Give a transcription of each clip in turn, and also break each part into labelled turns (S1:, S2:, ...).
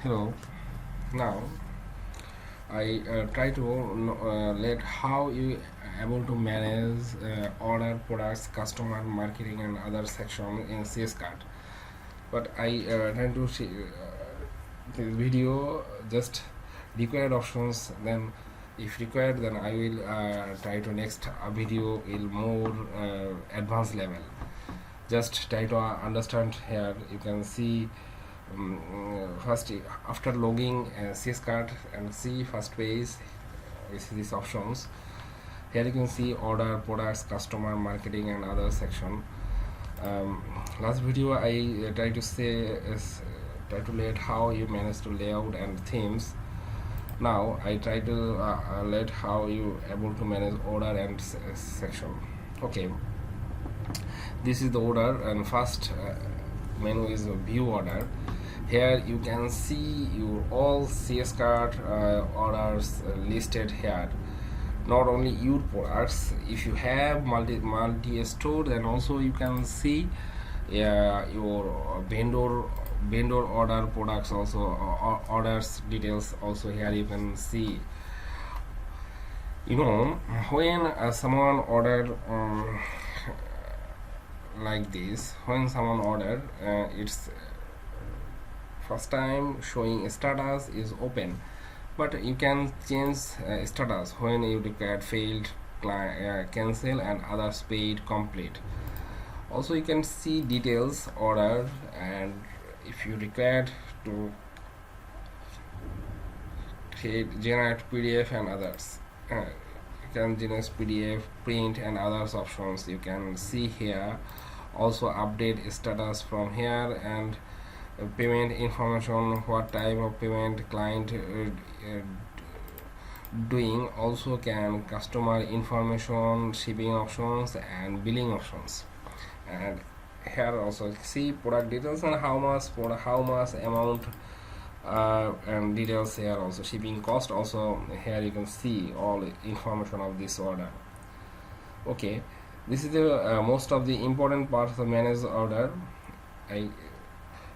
S1: Hello. Now I try to let how you able to manage order, products, customer, marketing, and other section in CS card. But I try to see this video just required options. Then, if required, then I will try to next video in more advanced level. Just try to understand here. You can see first after logging CS card and see first page with these options. Here you can see order, products, customer, marketing, and other section. Last video I try to say is try to let how you manage to layout and themes. Now I try to let how you able to manage order and section. Okay, this is the order, and first menu is view order. Here you can see your all CS card orders listed here. Not only your products, if you have multi store, then also you can see your vendor order products also, orders details also. Here you can see, when someone ordered like this, when someone ordered it's first time showing status is open, but you can change status when you required failed, cancel, and others paid, complete. Also you can see details order, and if you required to generate PDF and others, you can generate PDF, print, and others options you can see here. Also update status from here, and payment information, what type of payment client doing. Also can customer information, shipping options, and billing options. And here also see product details and how much amount, and details here. Also shipping cost also here you can see all information of this order. Okay, this is the most of the important part of the manage order.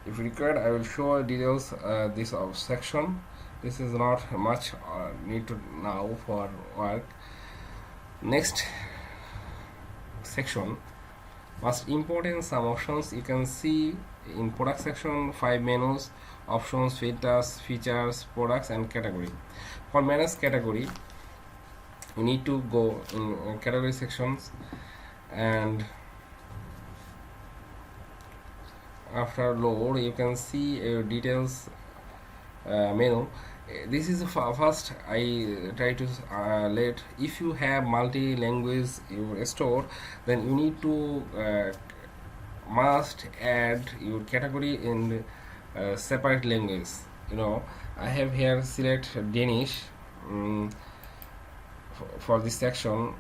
S1: If required, I will show details this section. This is not much need to now for work. Next section, most important, some options you can see in product section. 5 menus, options, features, products, and category. For manage category, you need to go in category sections, and after load you can see details menu. This is first I try to let, if you have multi-language your store, then you need to must add your category in separate language. I have here select Danish for this section.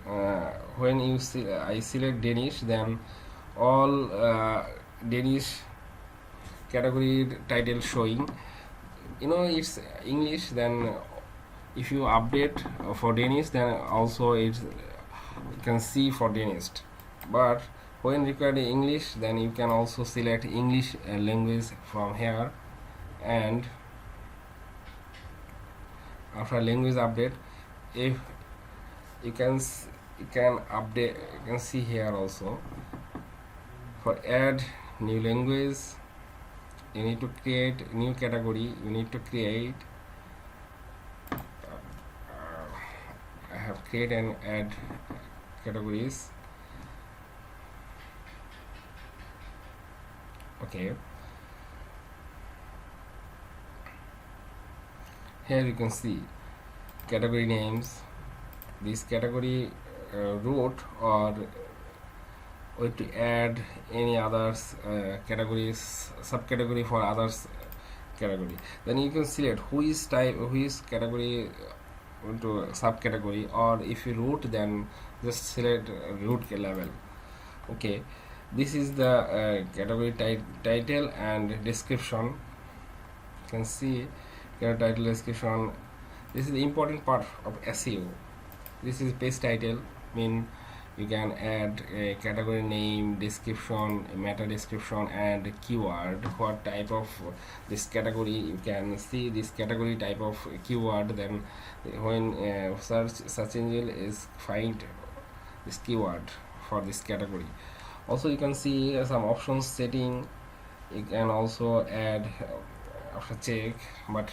S1: When you see I select Danish, then all Danish category title showing. It's English, then if you update for Danish, then also it's you can see for Danish. But when required English, then you can also select English language from here. And after language update, if you can update, you can see here also for add new language, you need to create new category. You need to create I have create and add categories. Okay, here you can see category names. This category root, or to add any others categories, subcategory for others category. Then you can select who is category into subcategory, or if you root, then just select root level. Okay, this is the category title and description. You can see category title, description. This is the important part of SEO. This is page title, mean you can add a category name, description, meta description, and keyword. What type of this category, you can see this category type of keyword. Then when search engine is find this keyword for this category. Also you can see some options setting. You can also add after check, but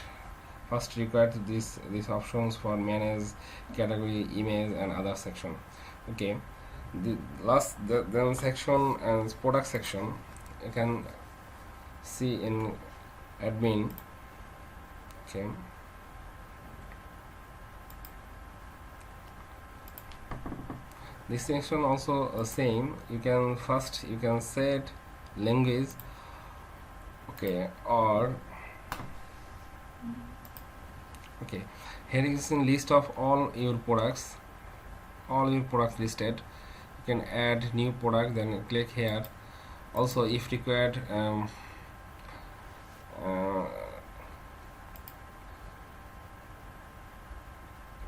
S1: first required these options for manage category, image, and other section. Okay, then section and product section, you can see in admin. Okay, this section also same. You can first set language. Okay, or okay, here is a list of all your products listed. You can add new product, then click here. Also if required,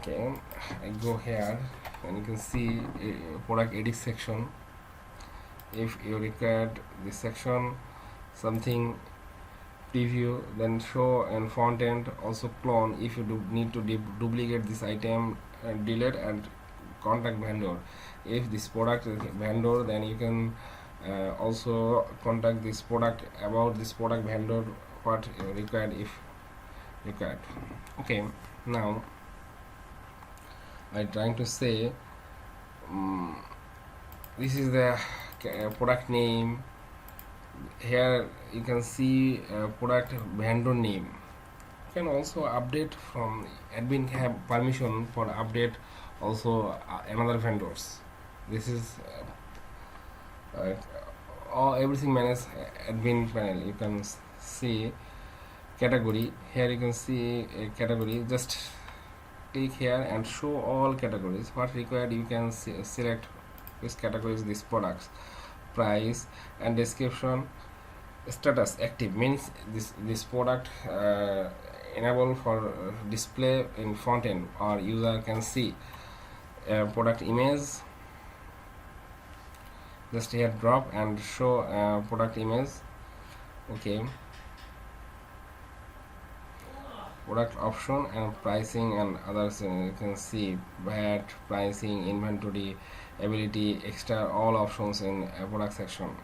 S1: okay, I go here and you can see product edit section. If you required this section something preview, then show and font end, also clone. If you need to duplicate this item, delete and contact vendor. If this product is vendor, then you can also contact this product about this product vendor, what required if required. Okay, now I'm trying to say this is the product name. Here you can see product vendor name. You can also update from admin, have permission for update also another vendors. This is all everything managed admin panel. You can see category. Here you can see a category. Just click here and show all categories. What required, you can select which categories these products, price, and description. Status active means this product enable for display in front end, or user can see product image. Just here drop and show product image. Okay, product option and pricing and others. You can see VAT, pricing, inventory, ability, extra, all options in product section.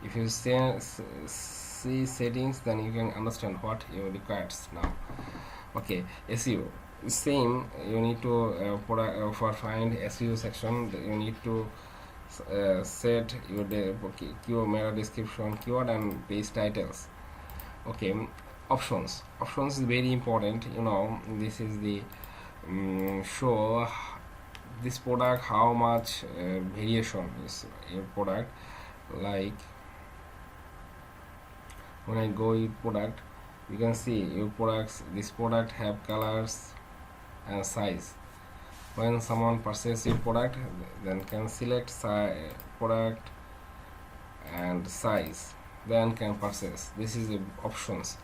S1: If you see settings, then you can understand what you requires now. Okay, SEO same. You need to for find SEO section, you need to set your keyword, meta description, keyword, and page titles. Okay, options is very important. This is the show this product how much variation is your product. Like when I go with product, you can see your products, this product have colors and size. When someone purchases your product, then can select product and size, then can purchase. This is the options.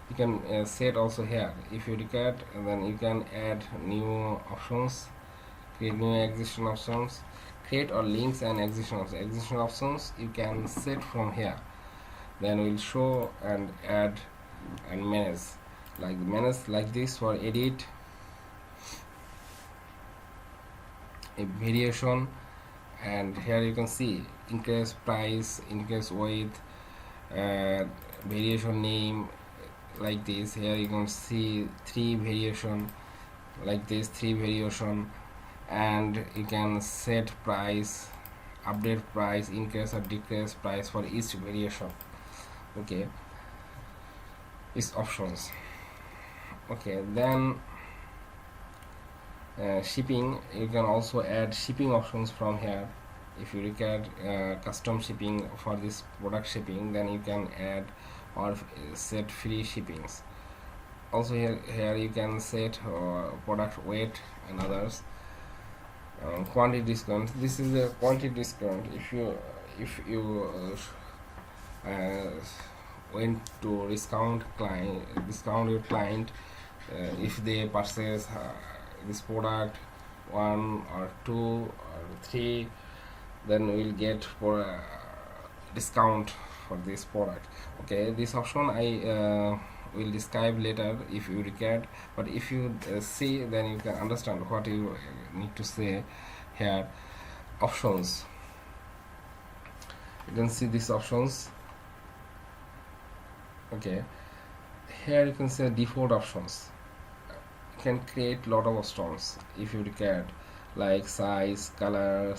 S1: You can set also here. If you require, then you can add new options, create new existing options, create or links and existing options you can set from here. Then we'll show and add and manage like this for edit a variation. And here you can see increase price, increase weight, variation name, like this. Here you can see 3 variation, like this 3 variation, and you can set price, update price, increase or decrease price for each variation. Okay, is options. Okay, then shipping, you can also add shipping options from here. If you require custom shipping for this product shipping, then you can add or set free shippings. Also here you can set product weight and others. Quantity discount, this is a quantity discount. If you went to discount your client, if they purchase this product 1 or 2 or 3 then we'll get for discount for this product. Okay, this option I will describe later if you required, but if you see, then you can understand what you need to say here. Options, you can see these options. Okay, here you can say default options. You can create lot of options if you required, like size, uh,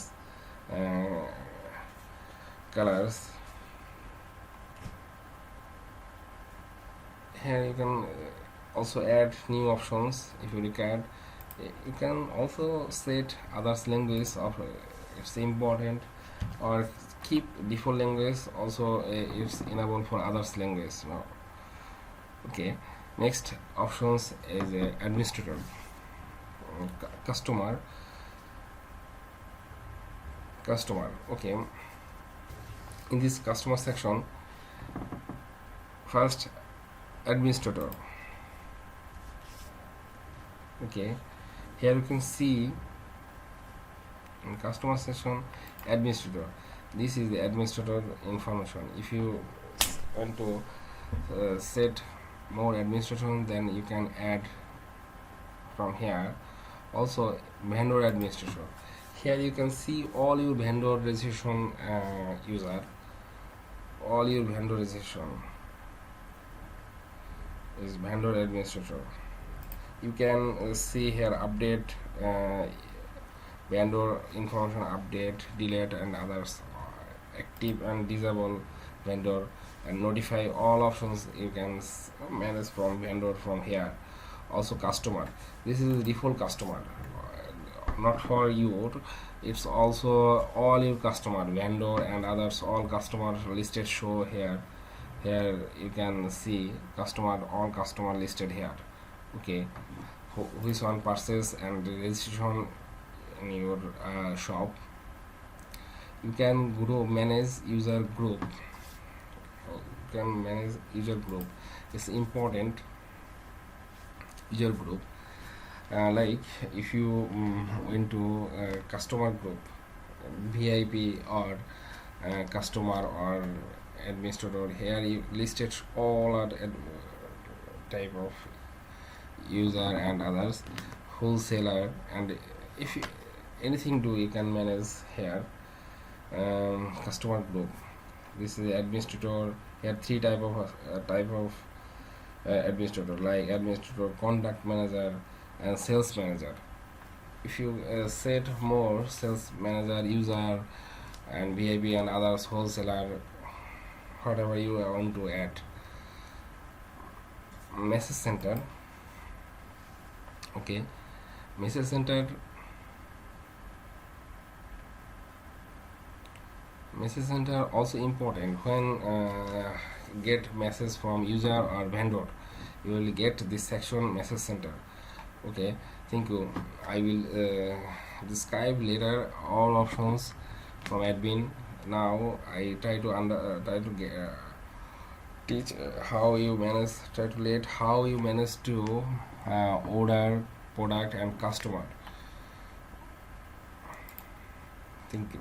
S1: colors. Here you can also add new options if you required. You can also set others language of it's important, or keep default language also it's enabled for others language now. Okay, next options is administrator, customer. Okay, in this customer section, first administrator. Okay, here you can see in customer section administrator, this is the administrator information. If you want to set more administration, then you can add from here. Also vendor administration, here you can see all your vendor registration user, all your vendor registration is vendor administrator. You can see here update vendor information, update, delete and others, active and disable vendor, and notify. All options you can manage from vendor from here. Also customer, this is the default customer, not for you, it's also all your customer, vendor and others, all customers listed show here. Here you can see customer, all customer listed here. Okay, which one purchase and registration in your shop. You can go manage user group. You can manage user group, it's important. User group, like if you went to customer group, VIP or customer or administrator, here you listed all are type of user and others, wholesaler, and if you, anything do, you can manage here. Customer group, this is the administrator. Here three type of administrator, like administrator, contact manager and sales manager. If you set more sales manager, user and VIP and others, wholesaler, whatever you want to add. Message center. Okay, message center also important. When get message from user or vendor, you will get this section message center. Okay, thank you. I will describe later all options from admin. Now I try to get, teach how you manage, try to let how you manage to order product and customer. Thank you.